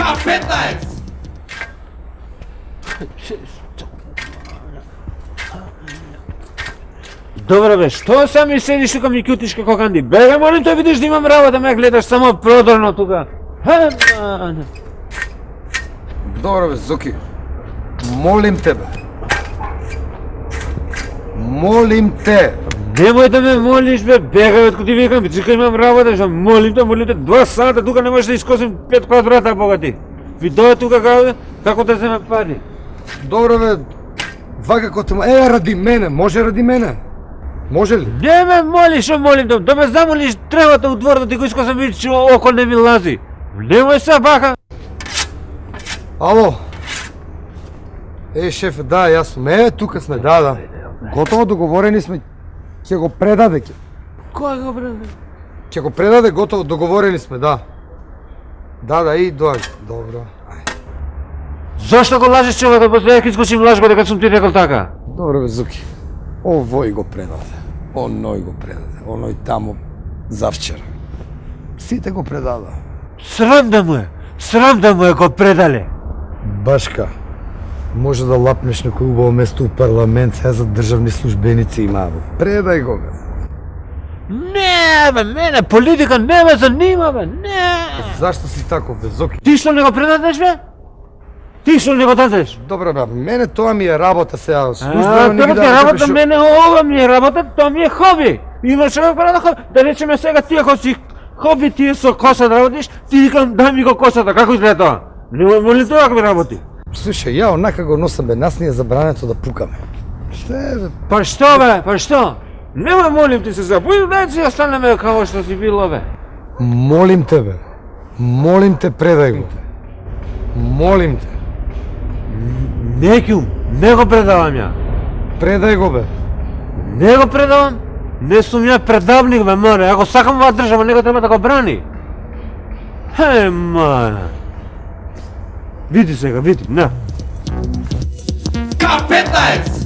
K15! Добре бе, што сами седиш тука ми кјутиш како канди? Бега, молим те, видиш да имам работа, ме гледаш само продорно тука. Добро бе, Зоки. Молим те бе. Молим те. Немој да ме молиш бе, бегај од ти викам, чека имам работа, што молим те, 2 сата тука не можеш да искосим 5 квадрата богати. Ви дојде тука како да земе пари. Добро бе. Вака коте ради мене, може ради мене? Може ли? Не ме молиш, што молим те, да ме замолиш тревата у двор да ти го искосам, видиш че око не ми лази. Немој се бака. Ало. Шефе, да, јасно. Тука сме, да. Готово договорени сме. Ќе го предаде. Кој го предаде? Ќе го предаде, готово договорени сме, да. Да, и доаѓа. Добро. Зошто го лажеш човекот, после ќе искочим лажко дека сум ти рекол така? Добро бе, Зуки. Овој го предаде. Оној го предаде. Оној тамо завчера. Сите го предада. Срам да му е го предале. Башка, може да лапнеш некој убаво место у парламент, сега за државни службеници има. Предај го бе. Не бе, мене политика не ме занима бе, не. Зашто си таков бе, Зоки? Ти што не го предадеш бе? Ти што не го дадеш? Добро бе, мене тоа ми е работа сега. Службено не Тоа ги ти е дадам работа, мене ова ми е работа, тоа ми е хоби. Има човек прeda хоби, да речеме сега ти ако си хоби ти со коса да работиш, ти викам дај ми го косата, како изгледа тоа? Немој моли тоа ако ми работи. Слушај, ја онака го носам бе, нас ни е забрането да пукаме. Што е бе? Па што бе, па што? Немој молим ти се забуди, дај си останеме како што си било бе. Молим те бе. Молим те, предај го. Молим те. Некјум, не го предавам ја. Предај го бе. Не го предавам. Не сум ја предавник бе, море. Ако сакам оваа држава, него треба да го брани. Мана. Види сега, види, на. K15!